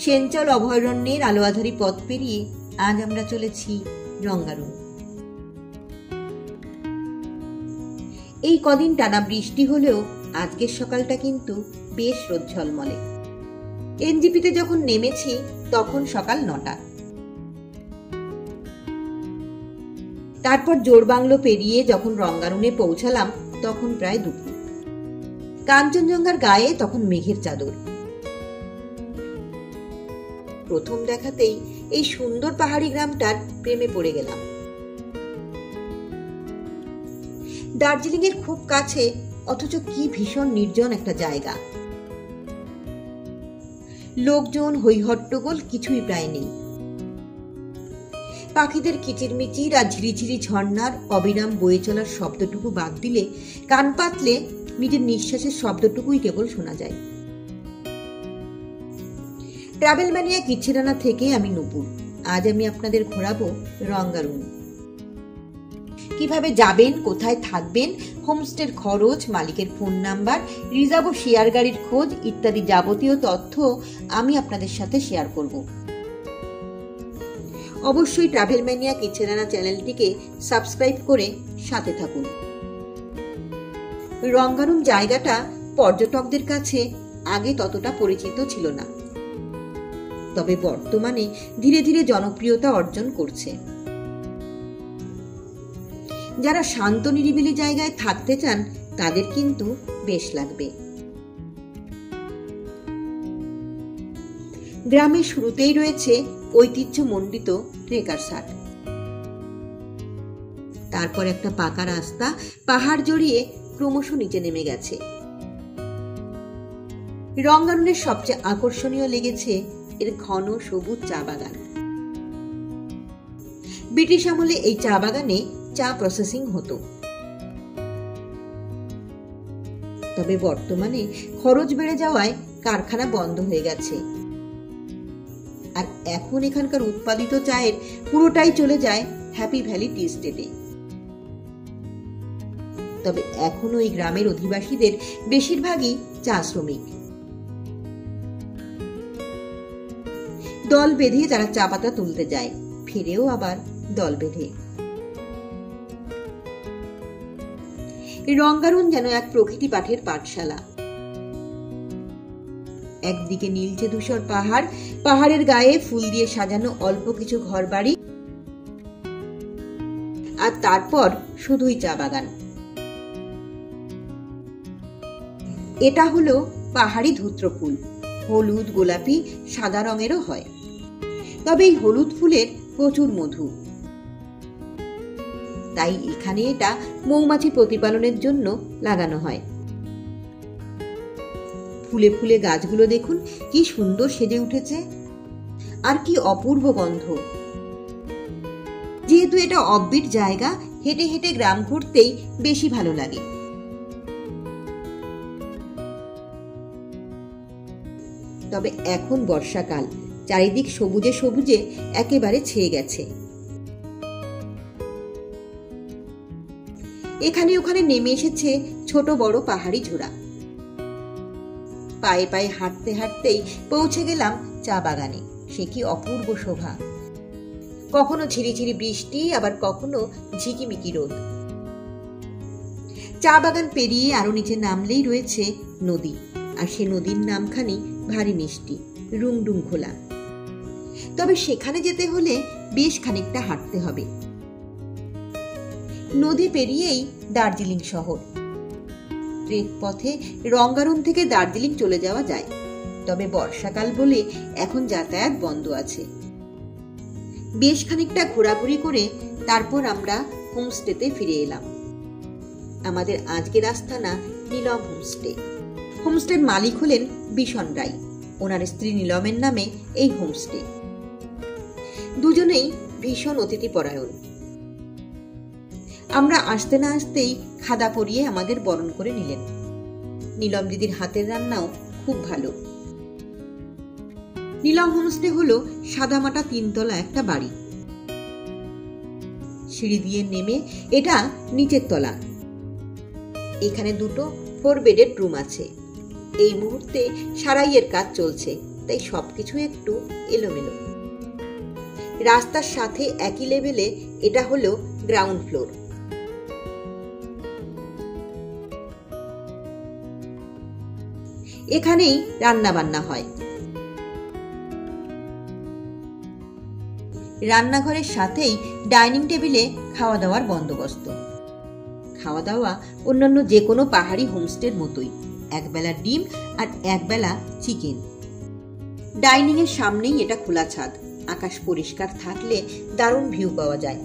সেঞ্চল অভয়ারণ্যের আলো আঁধারি পথ পেরিয়ে আজ আমরা চলেছি রঙ্গারুন। এই কদিন টানা বৃষ্টি হলেও আজকের সকালটা কিন্তু বেশ রোদ ঝলমলে। এনজিপিতে যখন নেমেছি তখন সকাল 9টা। তারপর জোড়বাংলো পেরিয়ে যখন রঙ্গারুনে পৌঁছালাম তখন প্রায় দুপুর। কাঞ্চনজঙ্ঘার গায়ে তখন মেঘের চাদর। প্রথম দেখাতেই এই সুন্দর পাহাড়ি গ্রামটার প্রেমে পড়ে গেলাম। দার্জিলিং এর খুব কাছে, অথচ কি ভীষণ নির্জন একটা জায়গা। লোকজন, হইহট্টগোল কিছুই প্রায় নেই। পাখিদের কিচিরমিচির আর ঝিরিঝিরি ঝর্ণার অবিরাম বয়ে চলার শব্দটুকু বাদ দিলে কান পাতলে নিজের নিঃশ্বাসের শব্দটুকুই কেবল শোনা যায়। ট্রাভেল ম্যানিয়া কিচ্ছিরানা থেকে আমি নূপুর। আজ আমি আপনাদের ঘোরাবো রঙ্গারুন। কিভাবে যাবেন, কোথায় থাকবেন, হোমস্টের খরচ, মালিকের ফোন নাম্বার, রিজার্ভ ও শেয়ার গাড়ির খোঁজ ইত্যাদি যাবতীয় তথ্য আমি আপনাদের সাথে শেয়ার করব। অবশ্যই ট্রাভেল ম্যানিয়া কিচ্ছিরানা চ্যানেলটিকে সাবস্ক্রাইব করে সাথে থাকুন। রঙ্গারুন জায়গাটা পর্যটকদের কাছে আগে ততটা পরিচিত ছিল না, তবে বর্তমানে ধীরে ধীরে জনপ্রিয়তা অর্জন করছে। যারা শান্ত নিরিবিলি জায়গায় থাকতে চান তাদের কিন্তু বেশ লাগবে। গ্রামের শুরুতেই রয়েছে ঐতিহ্যমণ্ডিত ট্রেকার্স হাট। তারপর একটা পাকা রাস্তা পাহাড় জড়িয়ে ক্রমশ নিচে নেমে গেছে। রঙ্গারুনের সবচেয়ে আকর্ষণীয় লেগেছে এর ঘন সবুজ চা বাগান। ব্রিটিশ আমলে এই চা বাগানে চা প্রসেসিং হতো, তবে বর্তমানে খরচ বেড়ে যাওয়ায় কারখানা বন্ধ হয়ে গেছে, আর এখন এখানকার উৎপাদিত চায়ের পুরোটাই চলে যায় হ্যাপি ভ্যালি টি স্টেটে। তবে এখনো এই গ্রামের অধিবাসীদের বেশিরভাগই চা শ্রমিক। দল বেঁধে যারা চা পাতা তুলতে যায়, ফিরেও আবার দল বেঁধে। রঙ্গারুন যেন এক প্রকৃতি পাঠের পাঠশালা। একদিকে নীলচে ধূসর পাহাড়, পাহাড়ের গায়ে ফুল দিয়ে সাজানো অল্প কিছু ঘরবাড়ি, আর তারপর শুধুই চা বাগান। এটা হলো পাহাড়ি ধূত্র ফুল। হলুদ, গোলাপি, সাদা রঙেরও হয়, তবে এই হলুদ ফুলের প্রচুর মধু। তাই এখানে এটা মৌমাছি প্রতিপালনের জন্য লাগানো হয়। ফুলে ফুলে গাছগুলো দেখুন কি সুন্দর সেজে উঠেছে, আর কি অপূর্ব গন্ধ। যেহেতু এটা অফবিট জায়গা, হেঁটে হেঁটে গ্রাম ঘুরতেই বেশি ভালো লাগে। তবে এখন বর্ষাকাল, চারিদিক সবুজে সবুজে একেবারে ছেয়ে গেছে। এখানে ওখানে নেমে এসেছে ছোট বড় পাহাড়ি ঝোড়া। পায়ে পায়ে হাঁটতে হাঁটতেই পৌঁছে গেলাম চা বাগানে। সে কি অপূর্ব শোভা! কখনো ঝিরিঝিরি বৃষ্টি, আবার কখনো ঝিকিমিকি রোদ। চা বাগান পেরিয়ে আরো নিচে নামলেই রয়েছে নদী, আর সে নদীর নামখানি ভারী মিষ্টি, রুংডুং খোলা। তবে সেখানে যেতে হলে বেশ খানিকটা হাঁটতে হবে। নদী পেরিয়েই দার্জিলিং শহর। ট্রেক পথে রঙ্গারুন থেকে দার্জিলিং চলে যাওয়া যায়, তবে বর্ষাকাল বলে এখন যাতায়াত বন্ধ আছে। বেশ খানিকটা ঘোরাঘুরি করে তারপর আমরা হোমস্টেতে ফিরে এলাম। আমাদের আজকের আস্তানা নীলম হোমস্টে। হোমস্টের মালিক হলেন বিশন রায়। ওনার স্ত্রী নীলমের নামে এই হোমস্টে। দুজনেই ভীষণ অতিথিপরায়ণ। আমরা আসতে না আসতেই খাদা পরিয়ে আমাদের বরণ করে নিলেন। নীলম দিদির হাতের রান্নাও খুব ভালো। নীলম হোমস্টে হলো সাদামাটা 3তলা একটা বাড়ি। সিঁড়ি দিয়ে নেমে এটা নিচের তলা। এখানে দুটো 4 বেডের রুম আছে। এই মুহূর্তে সারাইয়ের কাজ চলছে। তাই সবকিছু একটু এলোমেলো। রাস্তার সাথে একই লেভেলে এটা হলো গ্রাউন্ড ফ্লোর। এখানেই রান্না বান্না হয়। রান্নাঘরের সাথেই ডাইনিং টেবিলে খাওয়া দাওয়ার বন্দোবস্ত। খাওয়া দাওয়া অন্যান্য যে কোনো পাহাড়ি হোমস্টের মতোই, একবেলা ডিম আর একবেলা চিকেন। ডাইনিং এর সামনেই এটা খোলা ছাদ, আকাশ পরিষ্কার থাকলে দারুণ ভিউ পাওয়া যায়।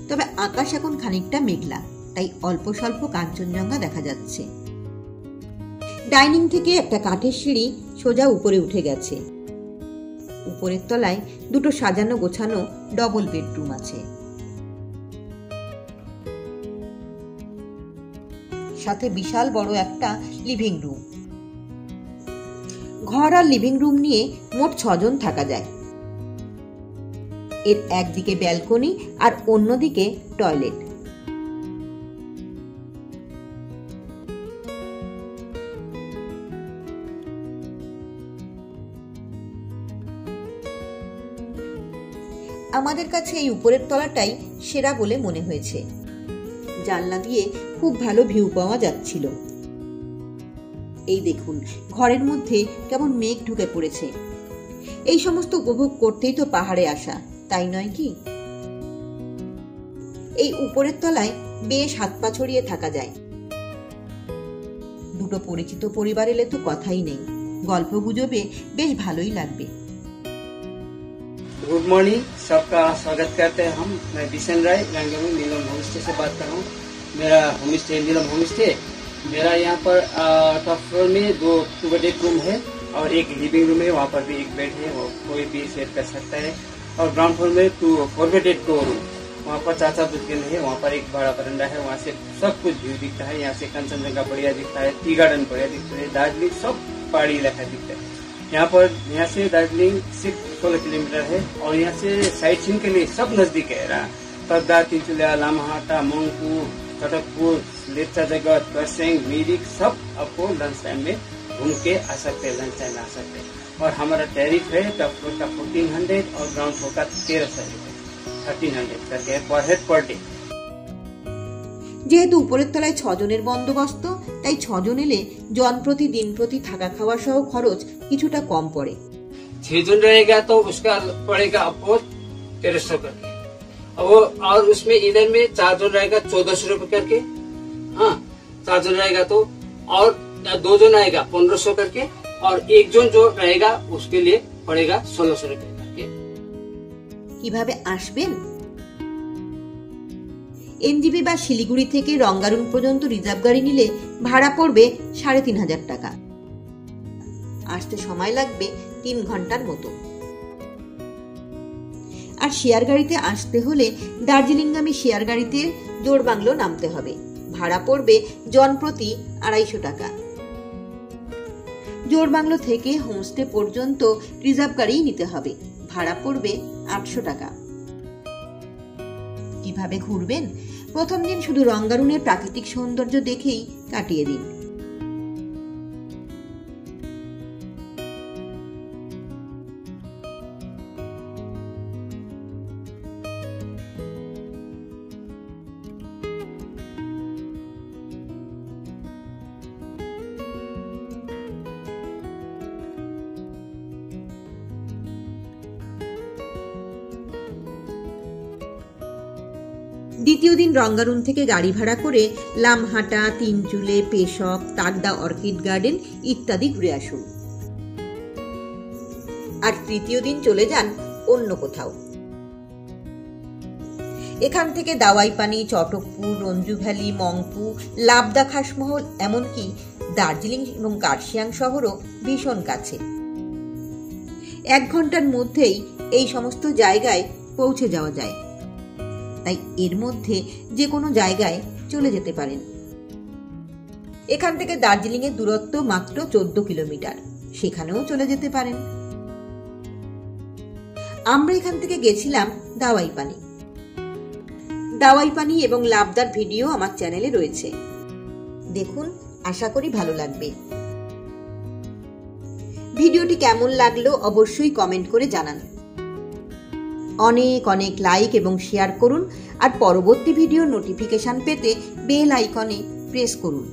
তবে আকাশ এখন খানিকটা মেঘলা, তাই অল্প স্বল্প কাঞ্চনজঙ্ঘা দেখা যাচ্ছে। ডাইনিং থেকে একটা কাঠের সিঁড়ি সোজা উপরে উঠে গেছে। উপরের তলায় দুটো সাজানো গোছানো ডবল বেডরুম আছে, সাথে বিশাল বড় একটা লিভিং রুম। ঘর আর লিভিং রুম নিয়ে মোট 6 জন থাকা যায়। এর একদিকে ব্যালকনি আর অন্যদিকে টয়লেট। আমাদের কাছে এই উপরের তলাটাই সেরা বলে মনে হয়েছে। জানলা দিয়ে খুব ভালো ভিউ পাওয়া যাচ্ছিল। এই দেখুন, ঘরের মধ্যে কেমন মেঘ ঢুকে পড়েছে। এই সমস্ত উপভোগ করতেই তো পাহাড়ে আসা, তাই নয় কি? এই উপরের তলায় বেশ হাত পা ছড়িয়ে থাকা যায়। দুটো পরিচিত পরিবার এলে তো কথাই নেই, গল্প গুজবে বেশ ভালোই লাগবে। गुड मॉर्निंग, सबका स्वागत करते हैं हम। मैं बिशन राय रंगभूमि नीलम होम स्टे से बात कर रहा हूँ। मेरा होम स्टे नीलम होम स्टे। मेरा यहाँ पर टॉप फ्लोर में 2 बेडरूम है और एक लिविंग रूम है, वहाँ पर भी एक बेड है, वो कोई भी शेयर कर सकता है। और ग्राउंड फ्लोर में 4 बेडेड 2 रूम, वहाँ पर चाचा बुद्धिन है, वहाँ पर एक बड़ा बरंडा है, वहाँ से सब कुछ व्यू दिखता है। यहाँ से कंचनजंगा बढ़िया दिखता है, टी गार्डन बढ़िया दिखता है, दार्जिलिंग सब पहाड़ी इलाका दिखता है। यहाँ से दार्जिलिंग सिर्फ 16 किलोमीटर है और यहाँ से साइट सीइंग के लिए सब नजदीक है। तगदा, तिनचुलिया, लामाहाटा, मंगपू, कटकपुर, लेप्चा जगत, करसेंग, मिरिक सब आपको लंच टाइम में घूम के आ सकते हैं, लंच टाइम में आ सकते हैं। और हमारा टैरिफ है टॉप फ्लोर का 1400 और ग्राउंड फ्लोर का 1300 है, 1300 करके पर हेड पर डे। যেহেতু উপরের তলায় 6 জনের বন্দোবস্ত, তাই 6 জন এলে জন প্রতি দিন প্রতি থাকা খাওয়া সহ খরচ কিছুটা কম পড়ে। 6 जन रहेगा तो उसका पड़ेगा आपको 1300 करके, और उसमें इधर में 4 जन रहेगा 1400 रुपए करके। हाँ, 4 जन रहेगा तो, और 2 जन आएगा 1500 करके, और 1 जन जो रहेगा उसके लिए पड़ेगा 1600 रुपए करके। কিভাবে আসবেন? এনজিপি বা শিলিগুড়ি থেকে রঙ্গারুন পর্যন্ত রিজার্ভ গাড়ি নিলে ভাড়া পড়বে 3500 টাকা। আসতে সময় লাগবে 3 ঘন্টার মতো। আর শেয়ার গাড়িতে আসতে হলে দার্জিলিংগামী শেয়ার গাড়িতে জোড়বাংলো নামতে হবে। ভাড়া পড়বে জন প্রতি 250 টাকা। জোড়বাংলো থেকে হোমস্টে পর্যন্ত রিজার্ভ গাড়ি নিতে হবে, ভাড়া পড়বে 800 টাকা। কিভাবে ঘুরবেন? প্রথম দিন শুধু রঙ্গারুনের প্রাকৃতিক সৌন্দর্য দেখেই কাটিয়ে দিন। দ্বিতীয় দিন রঙ্গারুন থেকে গাড়ি ভাড়া করে লামহাটা, তিনচুলে, পেশক, তাগদা অর্কিড গার্ডেন ইত্যাদি ঘুরে আসুন। আর তৃতীয় দিন চলে যান অন্য কোথাও। এখান থেকে দাওয়াইপানি, চটকপুর, রঞ্জু ভ্যালি, মংপু, লাবদা খাসমহল, এমনকি দার্জিলিং এবং কার্শিয়াং শহরও ভীষণ কাছে। 1 ঘন্টার মধ্যেই এই সমস্ত জায়গায় পৌঁছে যাওয়া যায়, তাই এর মধ্যে যে কোনো জায়গায় চলে যেতে পারেন। এখান থেকে দার্জিলিং এর দূরত্ব মাত্র 14 কিলোমিটার, সেখানেও চলে যেতে পারেন। আমরা এখান থেকে গেছিলাম দাওয়াইপানি। দাওয়াইপানি এবং লাবদার ভিডিও আমার চ্যানেলে রয়েছে, দেখুন, আশা করি ভালো লাগবে। ভিডিওটি কেমন লাগলো অবশ্যই কমেন্ট করে জানান। অনেক অনেক লাইক এবং শেয়ার করুন আর পরবর্তী ভিডিও নোটিফিকেশন পেতে বেল আইকনে প্রেস করুন।